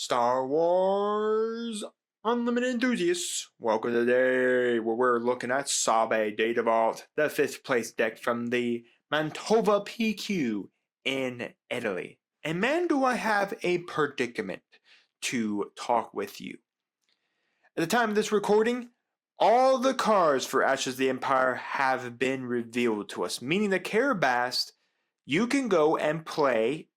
Star Wars Unlimited enthusiasts, welcome to the day where we're looking at Sabe Data Vault, the 5th place deck from the Mantova PQ in Italy. And man, do I have a predicament to talk with you. At the time of this recording, all the cards for Ashes of the Empire have been revealed to us, meaning that 𝐂𝐐 you can go and play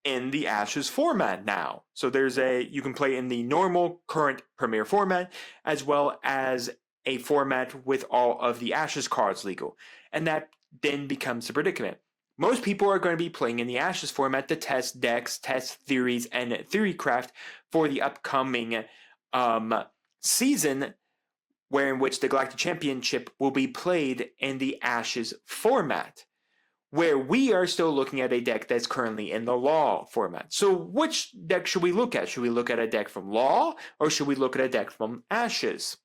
in the Ashes format now. So you can play in the normal current Premier format, as well as a format with all of the Ashes cards legal. And that then becomes the predicament. Most people are going to be playing in the Ashes format to test decks, test theories, and theorycraft for the upcoming season, in which the Galactic Championship will be played in the Ashes format, where we are still looking at a deck that's currently in the Law format. So which deck should we look at? Should we look at a deck from Law, or should we look at a deck from Ashes?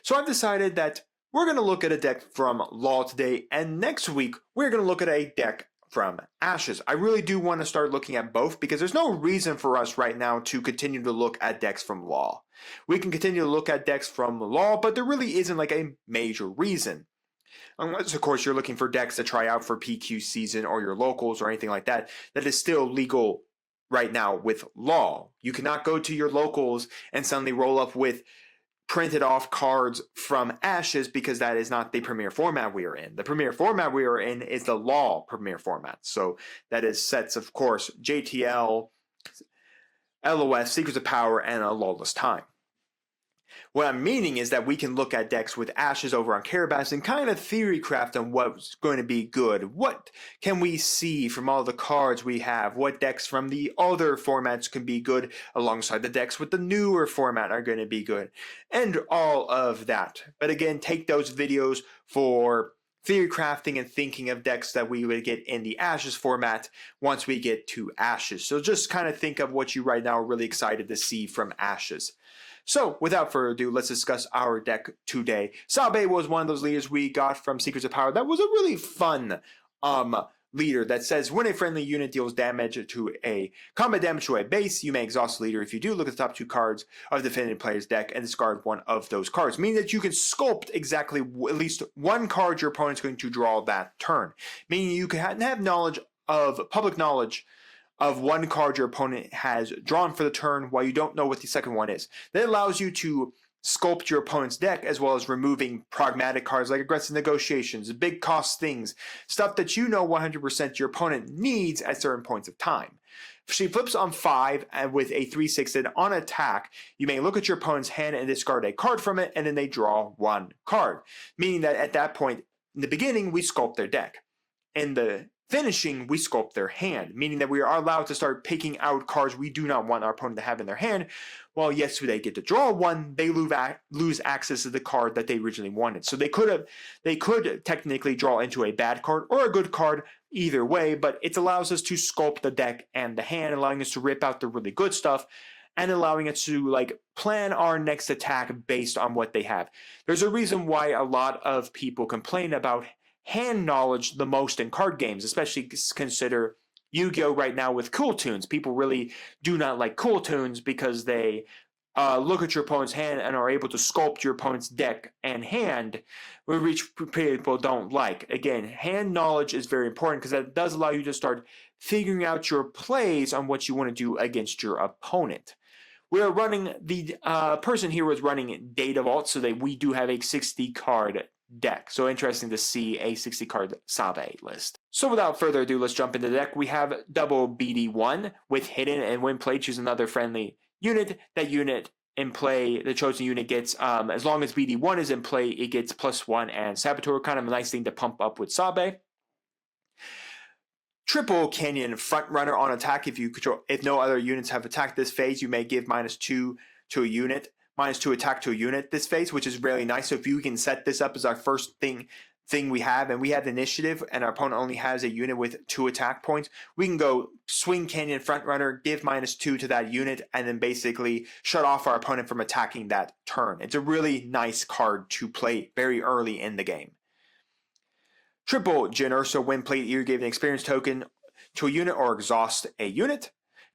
So I've decided that we're going to look at a deck from Law today, and next week we're going to look at a deck from Ashes. I really do want to start looking at both, because there's no reason for us right now to continue to look at decks from Law. We can continue to look at decks from Law, but there really isn't like a major reason. Unless, of course, you're looking for decks to try out for PQ season or your locals or anything like that, that is still legal right now with Law. You cannot go to your locals and suddenly roll up with printed off cards from Ashes, because that is not the Premier format we are in. The Premier format we are in is the Law Premier format. So that is sets, of course, JTL, LOS, Secrets of Power, and a Lawless Time. What I'm meaning is that we can look at decks with Ashes over on 𝐂𝐐 and kind of theorycraft on what's going to be good. What can we see from all the cards we have? What decks from the other formats can be good alongside the decks with the newer format are going to be good, and all of that. But again, take those videos for theory crafting and thinking of decks that we would get in the Ashes format once we get to Ashes. So just kind of think of what you right now are really excited to see from Ashes. So, without further ado, let's discuss our deck today. Sabe was one of those leaders we got from Secrets of Power. That was a really fun leader that says, when a friendly unit deals combat damage to a base, you may exhaust the leader. If you do, look at the top 2 cards of the defending player's deck and discard one of those cards, meaning that you can sculpt exactly at least one card your opponent's going to draw that turn. Meaning you can have public knowledge of one card your opponent has drawn for the turn while you don't know what the second one is. That allows you to sculpt your opponent's deck, as well as removing pragmatic cards like aggressive negotiations, big cost things, stuff that you know 100% your opponent needs at certain points of time. She flips on 5 and with a 3/6, and on attack, you may look at your opponent's hand and discard a card from it, and then they draw 1 card. Meaning that at that point, in the beginning, we sculpt their deck. In the finishing, we sculpt their hand, meaning that we are allowed to start picking out cards we do not want our opponent to have in their hand. Well, yes, they get to draw 1, they lose access to the card that they originally wanted. So they could technically draw into a bad card or a good card, either way, but it allows us to sculpt the deck and the hand, allowing us to rip out the really good stuff and allowing us to plan our next attack based on what they have. There's a reason why a lot of people complain about hand knowledge the most in card games, especially consider Yu-Gi-Oh! Right now with Cool Tunes. People really do not like Cool Tunes because they look at your opponent's hand and are able to sculpt your opponent's deck and hand, which people don't like. Again, hand knowledge is very important because that does allow you to start figuring out your plays on what you want to do against your opponent. We are running, the person here was running Data Vault, so that we do have a 60 card deck. So interesting to see a 60 card Sabe list. So without further ado, let's jump into the deck. We have double BD1 with hidden, and when played, choose another friendly unit. That unit in play, the chosen unit gets, as long as BD1 is in play, it gets +1 and Saboteur. Kind of a nice thing to pump up with Sabe. Triple Canyon Front Runner on attack. If no other units have attacked this phase, you may give -2 to a unit. -2 attack to a unit this phase, which is really nice. So if you can set this up as our first thing we have, and we have initiative, and our opponent only has a unit with 2 attack points, we can go swing Canyon Frontrunner, give -2 to that unit, and then basically shut off our opponent from attacking that turn. It's a really nice card to play very early in the game. Triple Jyn Erso, when played, either give an experience token to a unit or exhaust a unit.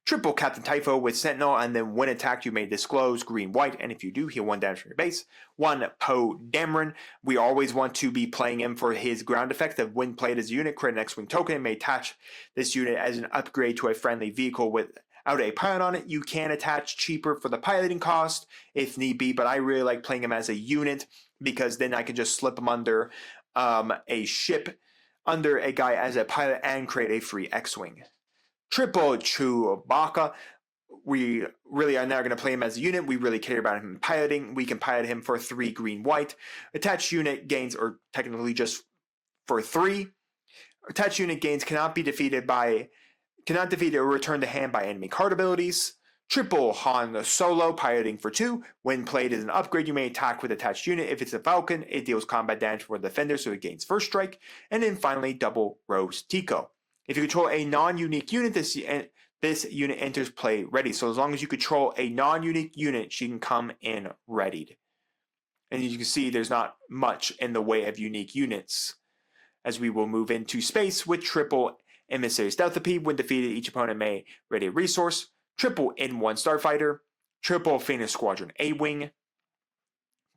Triple Captain Typho with Sentinel, and then when attacked, you may disclose green-white, and if you do, heal 1 damage from your base. 1 Poe Dameron. We always want to be playing him for his ground effect of when played as a unit, create an X-Wing token, and may attach this unit as an upgrade to a friendly vehicle without a pilot on it. You can attach cheaper for the piloting cost if need be, but I really like playing him as a unit because then I can just slip him under a ship, under a guy as a pilot, and create a free X-Wing. Triple Chewbacca. We really are now going to play him as a unit. We really care about him piloting. We can pilot him for 3 green-white. Attached unit gains, or technically just for 3. Attached unit gains cannot defeat or return to hand by enemy card abilities. Triple Han Solo, piloting for 2. When played as an upgrade, you may attack with attached unit. If it's a Falcon, it deals combat damage for the defender, so it gains first strike. And then finally, double Rose Tico. If you control a non-unique unit, this unit enters play ready. So as long as you control a non-unique unit, she can come in readied. And you can see there's not much in the way of unique units, as we will move into space with triple Emissary Stealthipede. When defeated, each opponent may ready a resource. Triple N1 Starfighter. Triple Phoenix Squadron A-Wing.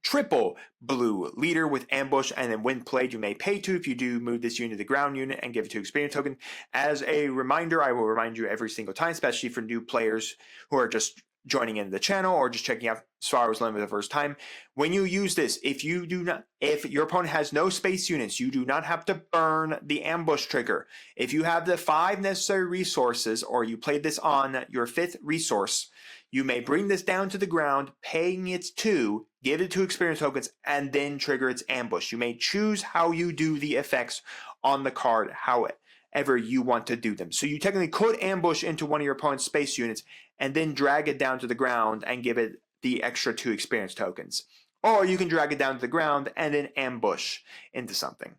Triple Blue Leader with Ambush, and then when played, you may pay 2. If you do, move this unit to the ground unit and give it 2 experience token. As a reminder, I will remind you every single time, especially for new players who are just joining into the channel or just checking out Star Wars Land for the first time. When you use this, if your opponent has no space units, you do not have to burn the ambush trigger. If you have the 5 necessary resources, or you played this on your 5th resource, you may bring this down to the ground, paying its 2, give it 2 experience tokens, and then trigger its ambush. You may choose how you do the effects on the card, however you want to do them. So you technically could ambush into one of your opponent's space units and then drag it down to the ground and give it the extra 2 experience tokens. Or you can drag it down to the ground and then ambush into something.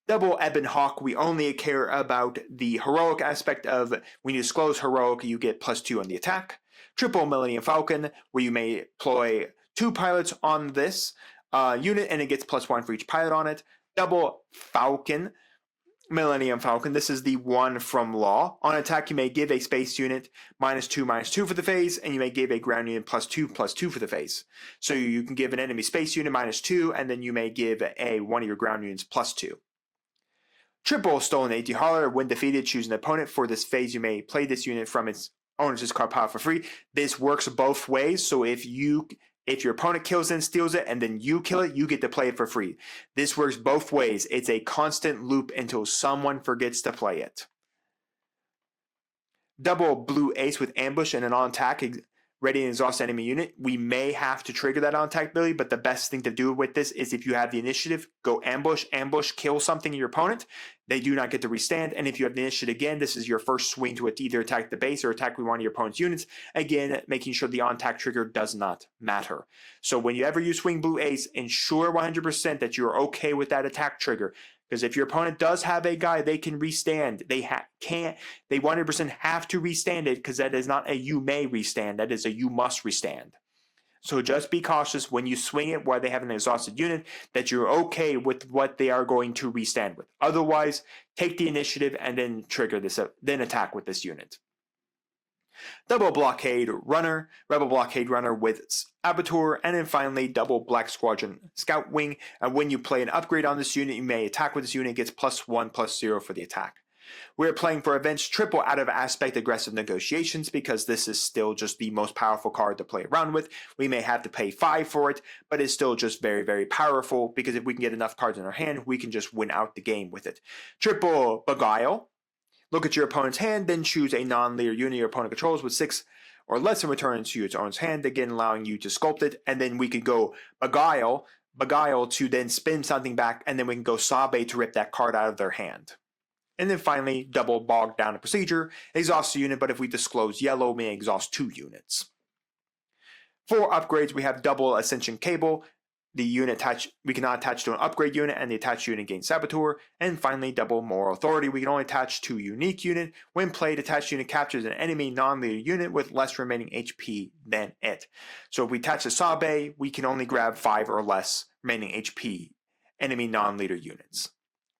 Double Ebon Hawk, we only care about the heroic aspect of when you disclose heroic, you get +2 on the attack. Triple Millennium Falcon, where you may deploy 2 pilots on this unit, and it gets +1 for each pilot on it. Double Falcon, Millennium Falcon, this is the one from Law. On attack, you may give a space unit -2/-2 for the phase, and you may give a ground unit +2/+2 for the phase. So you can give an enemy space unit -2, and then you may give one of your ground units +2. Triple Stolen AT Hauler, when defeated, choose an opponent. For this phase, you may play this unit from its owner's discard pile for free. This works both ways, so if your opponent kills it and steals it, and then you kill it, you get to play it for free. This works both ways. It's a constant loop until someone forgets to play it. Double Blue Ace with Ambush and an on-attack, ready and exhaust enemy unit. We may have to trigger that on-attack ability, but the best thing to do with this is if you have the initiative, go ambush, kill something in your opponent. They do not get to restand, and if you have the initiative again, this is your first swing to either attack the base or attack one of your opponent's units. Again, making sure the on-attack trigger does not matter. So when you ever use Swing Blue Ace, ensure 100% that you're okay with that attack trigger. Because if your opponent does have a guy, they can restand. They 100% have to restand it, because that is not a you may restand. That is a you must restand. So just be cautious when you swing it while they have an exhausted unit, that you're okay with what they are going to restand with. Otherwise, take the initiative and then trigger this, then attack with this unit. Double Blockade Runner, Rebel Blockade Runner with Abattoir, and then finally double Black Squadron Scout Wing. And when you play an upgrade on this unit, you may attack with this unit, gets +1/+0 for the attack. We're playing for events triple out of aspect aggressive negotiations, because this is still just the most powerful card to play around with. We may have to pay 5 for it, but it's still just very, very powerful, because if we can get enough cards in our hand, we can just win out the game with it. Triple Beguile. Look at your opponent's hand, then choose a non-leader unit your opponent controls with 6 or less and return it to its owner's hand, again allowing you to sculpt it. And then we could go Beguile to then spin something back, and then we can go Sabe to rip that card out of their hand. And then finally, double Bog Down Procedure, exhaust a unit, but if we disclose yellow, we may exhaust 2 units. For upgrades, we have double Ascension Cable. The unit we cannot attach to an upgrade unit, and the attached unit gains Saboteur. And finally, double Moral Authority. We can only attach to unique unit. When played, attached unit captures an enemy non-leader unit with less remaining HP than it. So if we attach to Sabe, we can only grab 5 or less remaining HP enemy non-leader units.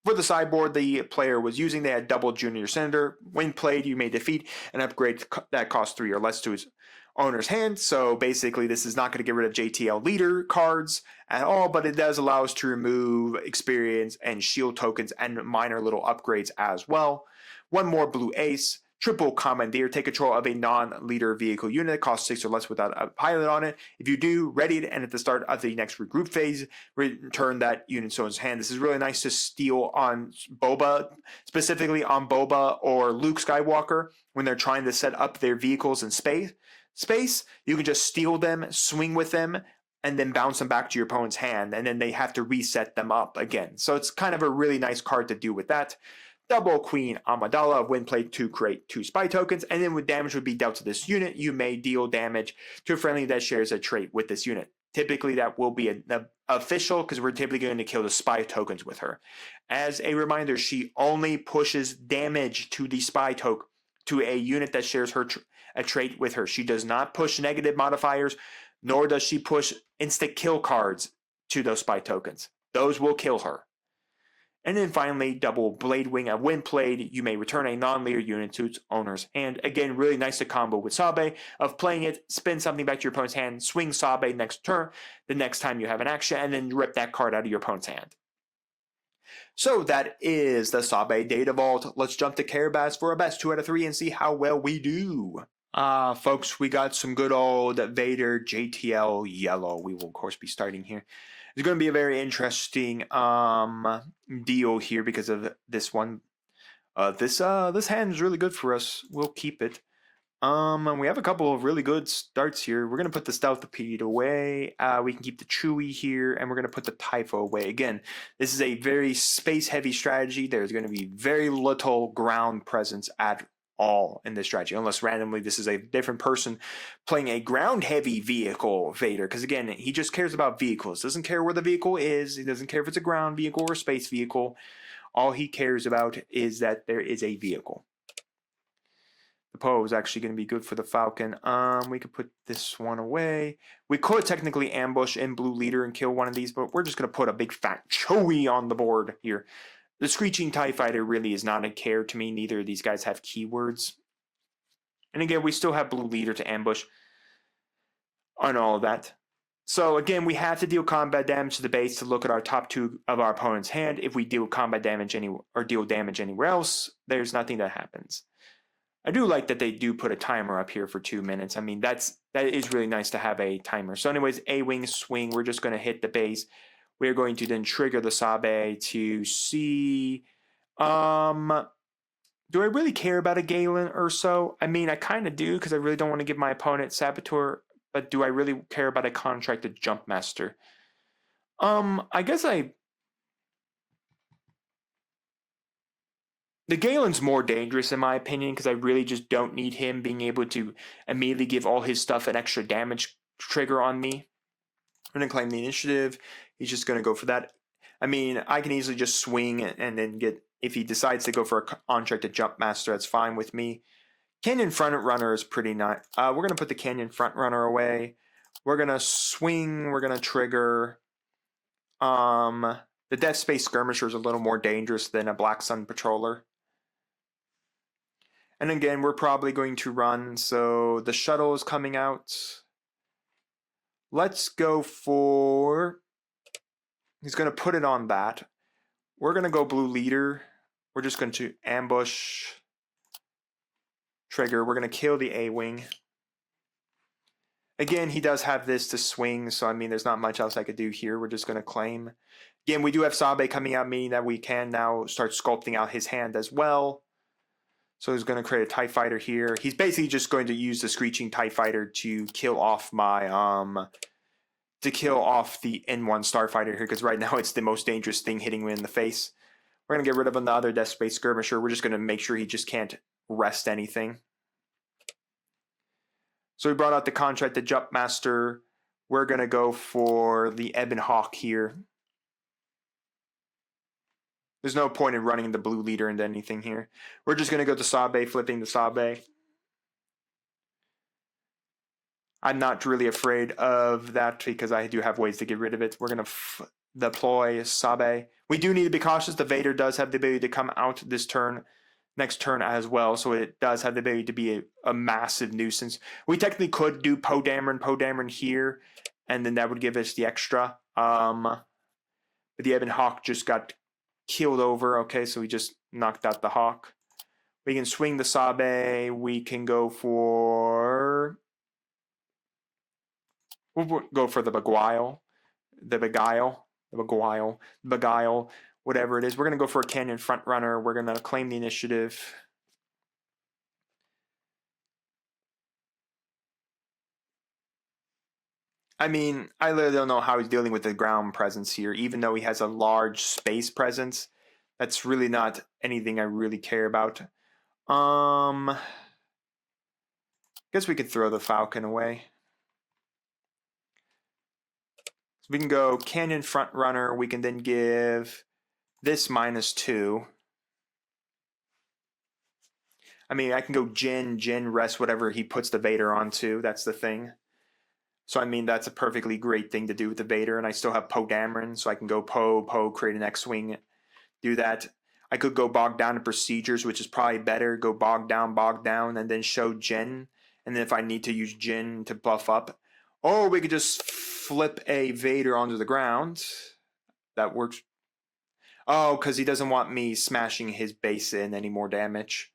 For the sideboard the player was using, they had double Junior Senator. When played, you may defeat an upgrade that costs 3 or less to his owner's hand. So basically, this is not going to get rid of JTL leader cards at all, but it does allow us to remove experience and shield tokens and minor little upgrades as well. One more blue ace. Triple Commandeer, take control of a non-leader vehicle unit that costs 6 or less without a pilot on it. If you do, ready it, and at the start of the next regroup phase, return that unit's owner's hand. This is really nice to steal on Boba, specifically on Boba or Luke Skywalker, when they're trying to set up their vehicles in space. You can just steal them, swing with them, and then bounce them back to your opponent's hand, and then they have to reset them up again. So it's kind of a really nice card to do with that. Double Queen Amidala, when played to create 2 spy tokens, and then when damage would be dealt to this unit, you may deal damage to a friendly that shares a trait with this unit. Typically, that will be an official, because we're typically going to kill the spy tokens with her. As a reminder, she only pushes damage to the spy token to a unit that shares a trait with her. She does not push negative modifiers, nor does she push instant kill cards to those spy tokens. Those will kill her. And then finally, double Blade Wing. When played, you may return a non-leader unit to its owner's hand. Again, really nice to combo with Sabe, of playing it, spin something back to your opponent's hand, swing Sabe next turn, the next time you have an action, and then rip that card out of your opponent's hand. So that is the Sabe Data Vault. Let's jump to Carabas for a best 2 out of 3 and see how well we do. Folks, we got some good old Vader JTL yellow. We will, of course, be starting here. It's going to be a very interesting deal here because of this one. This hand is really good for us. We'll keep it. And we have a couple of really good starts here. We're going to put the Stealthipede away. We can keep the Chewie here, and we're going to put the Typho away. Again, this is a very space-heavy strategy. There's going to be very little ground presence at all in this strategy, unless randomly this is a different person playing a ground-heavy vehicle Vader, because again, he just cares about vehicles. Doesn't care where the vehicle is. He doesn't care if it's a ground vehicle or a space vehicle. All he cares about is that there is a vehicle. The Poe is actually going to be good for the Falcon. We could put this one away. We could technically ambush in Blue Leader and kill one of these, but we're just going to put a big fat Chewie on the board here. The Screeching TIE Fighter really is not a care to me. Neither of these guys have keywords. And again, we still have Blue Leader to ambush on all of that. So again, we have to deal combat damage to the base to look at our top 2 of our opponent's hand. If we deal combat damage or deal damage anywhere else, there's nothing that happens. I do like that they do put a timer up here for 2 minutes. I mean, that is really nice to have a timer. So anyways, A-Wing swing, we're just going to hit the base. We're going to then trigger the Sabe to see, do I really care about a Galen or so? I mean, I kind of do, because I really don't want to give my opponent Saboteur, but do I really care about a contracted Jumpmaster? I guess the Galen's more dangerous in my opinion, because I really just don't need him being able to immediately give all his stuff an extra damage trigger on me. I'm going to claim the initiative. He's just going to go for that. I mean, I can easily just swing and then get, if he decides to go for a contracted Jumpmaster, that's fine with me. Canyon Front Runner is pretty nice. We're going to put the Canyon Front Runner away. We're going to swing. We're going to trigger. The Death Space Skirmisher is a little more dangerous than a Black Sun Patroller. And again, we're probably going to run. So the shuttle is coming out. Let's go for, he's going to put it on that. We're going to go Blue Leader. We're just going to ambush, trigger. We're going to kill the A-Wing. Again, he does have this to swing, so I mean, there's not much else I could do here. We're just going to claim. Again, we do have Sabe coming out, meaning that we can now start sculpting out his hand as well. So he's going to create a TIE Fighter here. He's basically just going to use the Screeching TIE Fighter to kill off my, the N1 Starfighter here, because right now it's the most dangerous thing hitting me in the face. We're going to get rid of another Death Space Skirmisher. We're just going to make sure he just can't wrest anything. So we brought out the contracted Jumpmaster. We're going to go for the Ebon Hawk here. There's no point in running the Blue Leader into anything here. We're just going to go to Sabe, flipping the Sabe. I'm not really afraid of that because I do have ways to get rid of it. We're going to deploy Sabe. We do need to be cautious. The Vader does have the ability to come out this turn, next turn as well, so it does have the ability to be a massive nuisance. We technically could do Poe Dameron here, and then that would give us the extra. But the Ebon Hawk just got killed over. Okay, so we just knocked out the Hawk. We can swing the Sabe. We can go for... We'll go for the Beguile. The Beguile, whatever it is. We're going to go for a Canyon Front Runner. We're going to claim the initiative. I mean, I literally don't know how he's dealing with the ground presence here, even though he has a large space presence. That's really not anything I really care about. Guess we could throw the Falcon away. So we can go Canyon Front Runner. We can then give this -2. I mean, I can go Jin, rest whatever he puts the Vader onto. That's the thing. So, I mean, that's a perfectly great thing to do with the Vader. And I still have Poe Dameron, so I can go Poe, create an X-Wing, do that. I could go bog down in procedures, which is probably better. Go bog down, and then show Jin. And then if I need to use Jin to buff up. Or we could just flip a Vader onto the ground. That works. Oh, because he doesn't want me smashing his base in any more damage.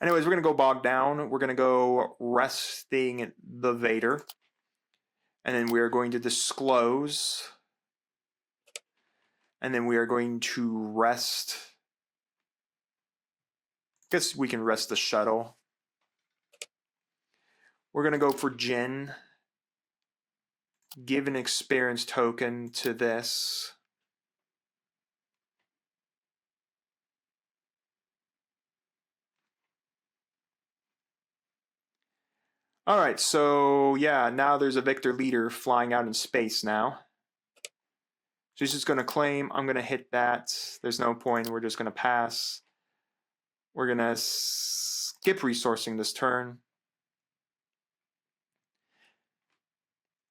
Anyways, we're going to go bog down. We're going to go resting the Vader. And then we are going to disclose. And then we are going to rest. I guess we can rest the shuttle. We're going to go for Jin. Give an experience token to this. All right, so yeah, now there's a Victor leader flying out in space now. So he's just going to claim. I'm going to hit that. There's no point. We're just going to pass. We're going to skip resourcing this turn.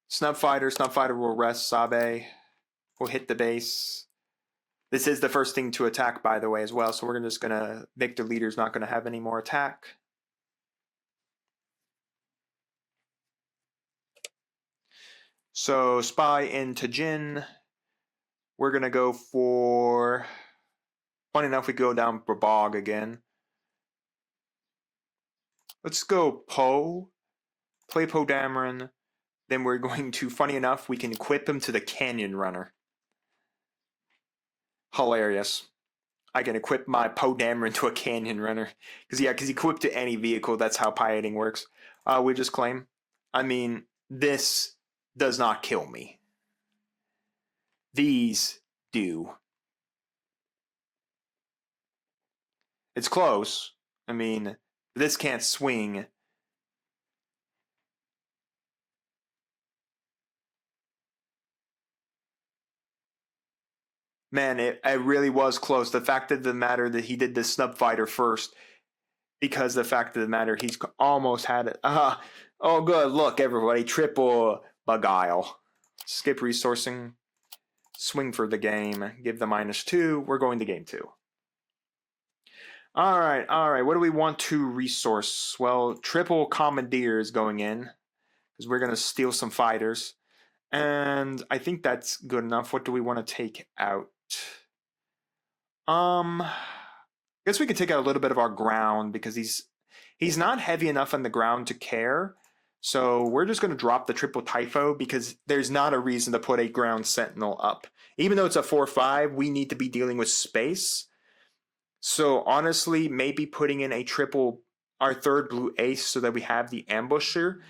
Snub Fighter will rest Sabe. We'll hit the base. This is the first thing to attack, by the way, as well. So we're just going to... Victor leader's not going to have any more attack. So spy into Jin. We're going to go for... Funny enough, we go down for Bog again. Let's go Poe. Play Poe Dameron. Then we're going to, funny enough, we can equip him to the Canyon Runner. Hilarious. I can equip my Poe Dameron to a Canyon Runner. Because he equipped to any vehicle. That's how piloting works. We just claim. I mean, this does not kill me. These do. It's close. I mean, this can't swing. Man, it really was close. The fact of the matter that he did the Snub Fighter first, because the fact of the matter, he's almost had it. Oh, good. Look, everybody. Triple Beguile. Skip resourcing. Swing for the game. Give the -2. We're going to game 2. All right. What do we want to resource? Well, triple Commandeer is going in because we're going to steal some fighters. And I think that's good enough. What do we want to take out? I guess we could take out a little bit of our ground because he's not heavy enough on the ground to care. So we're just going to drop the triple Typho because there's not a reason to put a ground sentinel up. Even though it's a 4/5, we need to be dealing with space. So honestly, maybe putting in a triple, our third blue ace so that we have the ambusher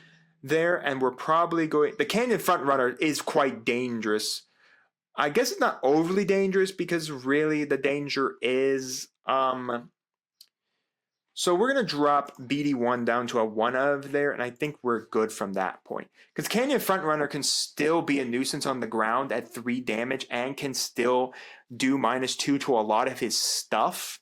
there. And we're probably going... The Canyon Front Runner is quite dangerous. I guess it's not overly dangerous because really the danger is... So we're going to drop BD1 down to a 1-of there, and I think we're good from that point. Because Canyon Frontrunner can still be a nuisance on the ground at 3 damage and can still do -2 to a lot of his stuff.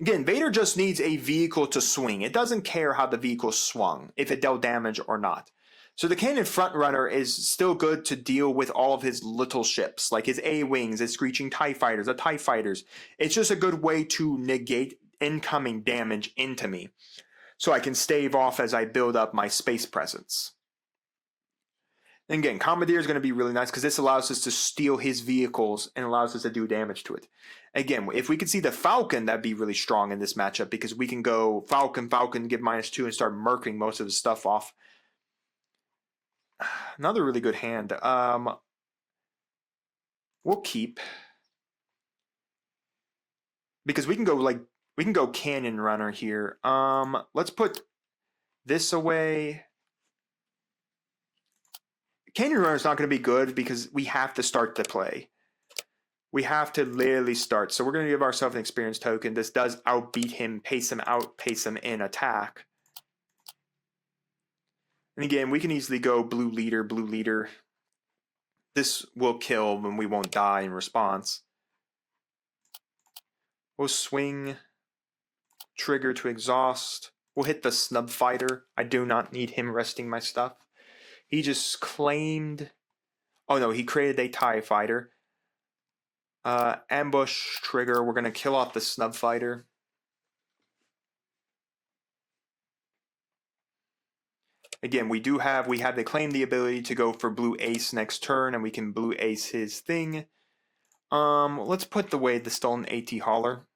Again, Vader just needs a vehicle to swing. It doesn't care how the vehicle swung, if it dealt damage or not. So the cannon frontrunner is still good to deal with all of his little ships, like his A-Wings, his Screeching TIE Fighters, the TIE Fighters. It's just a good way to negate incoming damage into me, so I can stave off as I build up my space presence. And again, Commandeer is going to be really nice because this allows us to steal his vehicles and allows us to do damage to it. Again, if we could see the Falcon, that'd be really strong in this matchup because we can go Falcon, Falcon, give -2 and start murking most of the stuff off. Another really good hand. We'll keep because we can go Cannon Runner here. Let's put this away. Canyon Runner is not going to be good because we have to start the play. We have to literally start. So we're going to give ourselves an experience token. This does outbeat him, pace him out, pace him in attack. And again, we can easily go blue leader, blue leader. This will kill and we won't die in response. We'll swing, trigger to exhaust. We'll hit the snub fighter. I do not need him resting my stuff. He just claimed, oh no, he created a TIE fighter. Ambush trigger, we're going to kill off the snub fighter. Again, we have they claim the ability to go for blue ace next turn, and we can blue ace his thing. Let's put away the stolen AT hauler.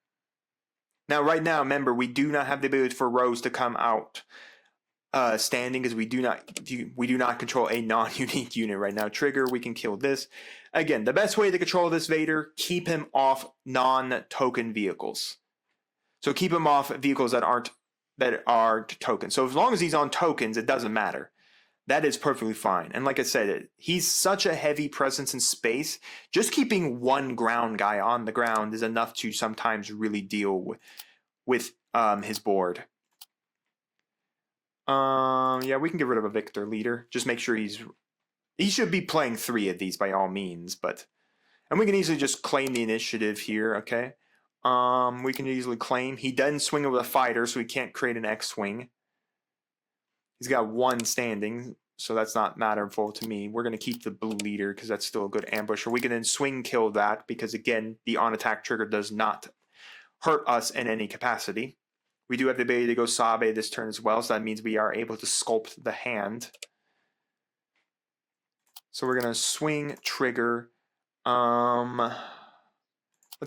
Now, right now, remember, we do not have the ability for Rose to come out standing because we do not control a non-unique unit right now. Trigger, we can kill this. Again, the best way to control this Vader, keep him off non-token vehicles. So keep him off vehicles that are tokens. So as long as he's on tokens, it doesn't matter. That is perfectly fine. And like I said, he's such a heavy presence in space. Just keeping one ground guy on the ground is enough to sometimes really deal with his board. Yeah, we can get rid of a Victor leader. Just make sure he should be playing 3 of these by all means, and we can easily just claim the initiative here, okay? We can easily claim. He doesn't swing it with a fighter, so he can't create an X-Wing. He's got 1 standing, so that's not matterful to me. We're going to keep the blue leader because that's still a good ambush. Or we can then swing kill that because, again, the on-attack trigger does not hurt us in any capacity. We do have the ability to go Sabe this turn as well, so that means we are able to sculpt the hand. So we're going to swing, trigger. Let's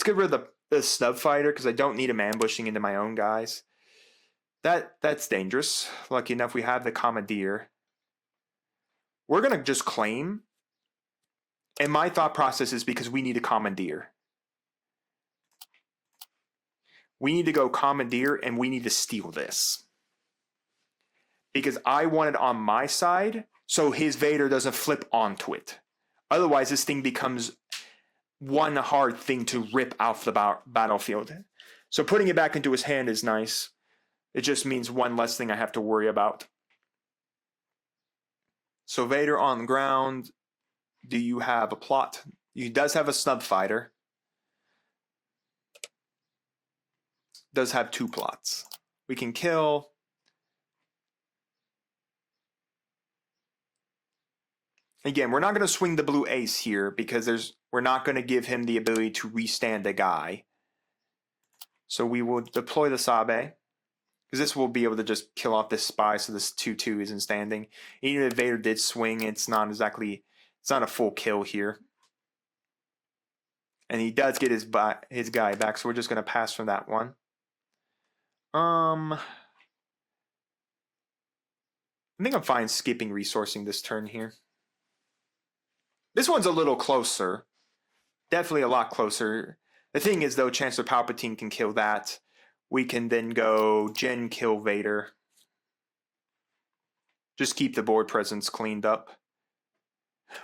get rid of the snub fighter because I don't need him ambushing into my own guys. That's dangerous. Lucky enough, we have the Commandeer. We're going to just claim. And my thought process is because we need a Commandeer. We need to go Commandeer and we need to steal this. Because I want it on my side so his Vader doesn't flip onto it. Otherwise, this thing becomes one hard thing to rip off the battlefield. So putting it back into his hand is nice. It just means one less thing I have to worry about. So Vader on the ground. Do you have a plot? He does have a snub fighter. Does have 2 plots. We can kill. Again, we're not going to swing the blue ace here because we're not going to give him the ability to restand a guy. So we will deploy the Sabe. Because this will be able to just kill off this spy so this 2/2 isn't standing. Even if Vader did swing, it's not a full kill here. And he does get his guy back, so we're just going to pass from that one. I think I'm fine skipping resourcing this turn here. This one's a little closer. Definitely a lot closer. The thing is, though, Chancellor Palpatine can kill that. We can then go Jen kill Vader. Just keep the board presence cleaned up.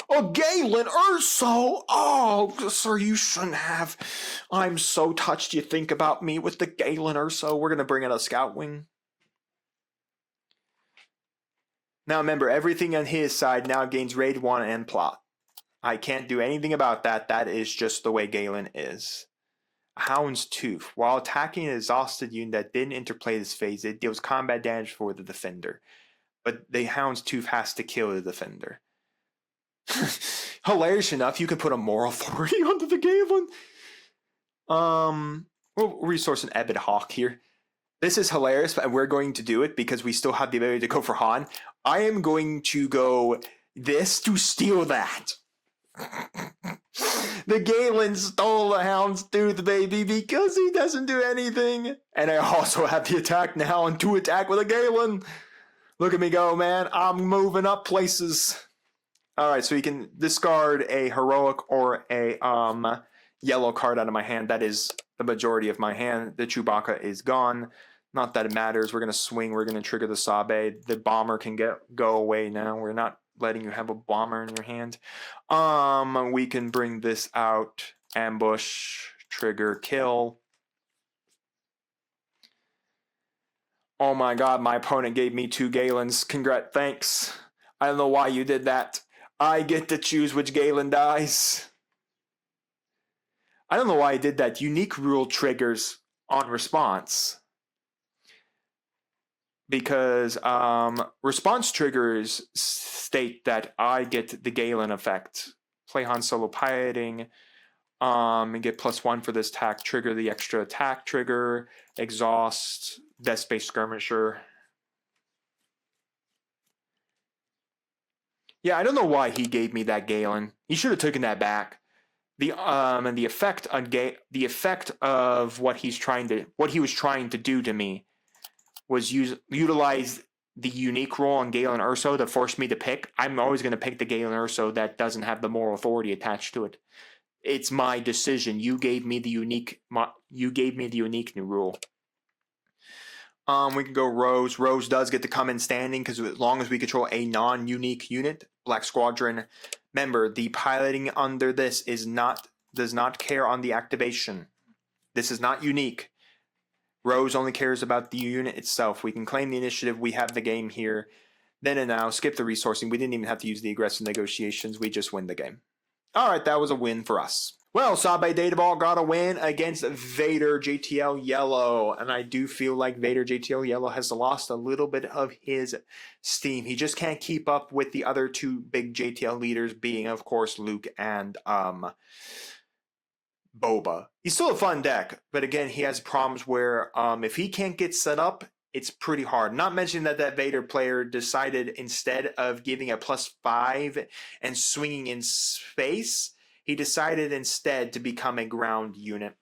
Oh, Galen Erso! Oh, sir, you shouldn't have. I'm so touched you think about me with the Galen Erso. We're going to bring in a Scout Wing. Now remember, everything on his side now gains Raid 1 and plot. I can't do anything about that. That is just the way Galen is. Hound's Tooth. While attacking an exhausted unit that didn't interplay this phase, it deals combat damage for the defender. but the Houndstooth has to kill the defender. Hilarious enough, you could put a moral authority onto the Galen. We'll resource an 𝐕𝐈𝐃𝐄𝐒 here. This is hilarious, but we're going to do it because we still have the ability to go for Han. I am going to go this to steal that. The Galen stole the Houndstooth, baby, because he doesn't do anything. And I also have the attack now and 2 attack with a Galen. Look at me go, man. I'm moving up places. Alright, so you can discard a heroic or a yellow card out of my hand. That is the majority of my hand. The Chewbacca is gone. Not that it matters. We're going to swing. We're going to trigger the Sabe. The bomber can go away now. We're not letting you have a bomber in your hand. We can bring this out. Ambush. Trigger. Kill. Oh my god, my opponent gave me 2 Galens. Congrats. Thanks. I don't know why you did that. I get to choose which Galen dies. I don't know why I did that. Unique rule triggers on response. Because response triggers state that I get the Galen effect. Play Han Solo piloting. And get +1 for this attack. Trigger the extra attack trigger. Exhaust. Death Space Skirmisher. Yeah, I don't know why he gave me that Galen. He should have taken that back. And the effect of what he was trying to do to me was utilize the unique role on Galen Erso to force me to pick. I'm always going to pick the Galen Erso that doesn't have the moral authority attached to it. It's my decision. You gave me the unique. You gave me the unique new rule. We can go Rose. Rose does get to come in standing because as long as we control a non-unique unit, Black Squadron. Remember, the piloting under this does not care on the activation. This is not unique. Rose only cares about the unit itself. We can claim the initiative. We have the game here. Then and now, skip the resourcing. We didn't even have to use the aggressive negotiations. We just win the game. All right, that was a win for us. Well, Sabe Data Vault got a win against Vader JTL Yellow, and I do feel like Vader JTL Yellow has lost a little bit of his steam. He just can't keep up with the other 2 big JTL leaders, being, of course, Luke and Boba. He's still a fun deck, but again, he has problems where if he can't get set up, it's pretty hard. Not mentioning that Vader player decided instead of giving a +5 and swinging in space, he decided instead to become a ground unit.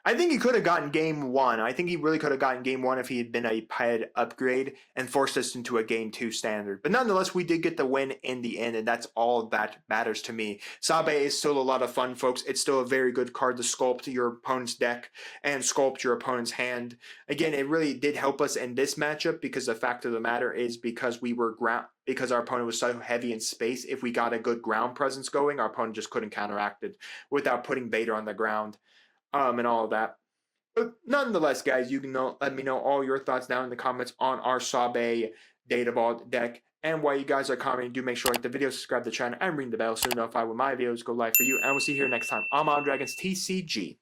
I think he could have gotten game 1. I think he really could have gotten game 1 if he had been a pilot upgrade and forced us into a game 2 standard. But nonetheless, we did get the win in the end, and that's all that matters to me. Sabe is still a lot of fun, folks. It's still a very good card to sculpt your opponent's deck and sculpt your opponent's hand. Again, it really did help us in this matchup because the fact of the matter is because our opponent was so heavy in space, if we got a good ground presence going, our opponent just couldn't counteract it without putting Vader on the ground. And all of that. But nonetheless, guys, you can let me know all your thoughts down in the comments on our Sabe Data Vault deck. And while you guys are commenting, do make sure to like the video, subscribe to the channel, and ring the bell so you're notified when my videos go live for you. And we'll see you here next time. I'm on Dragons TCG.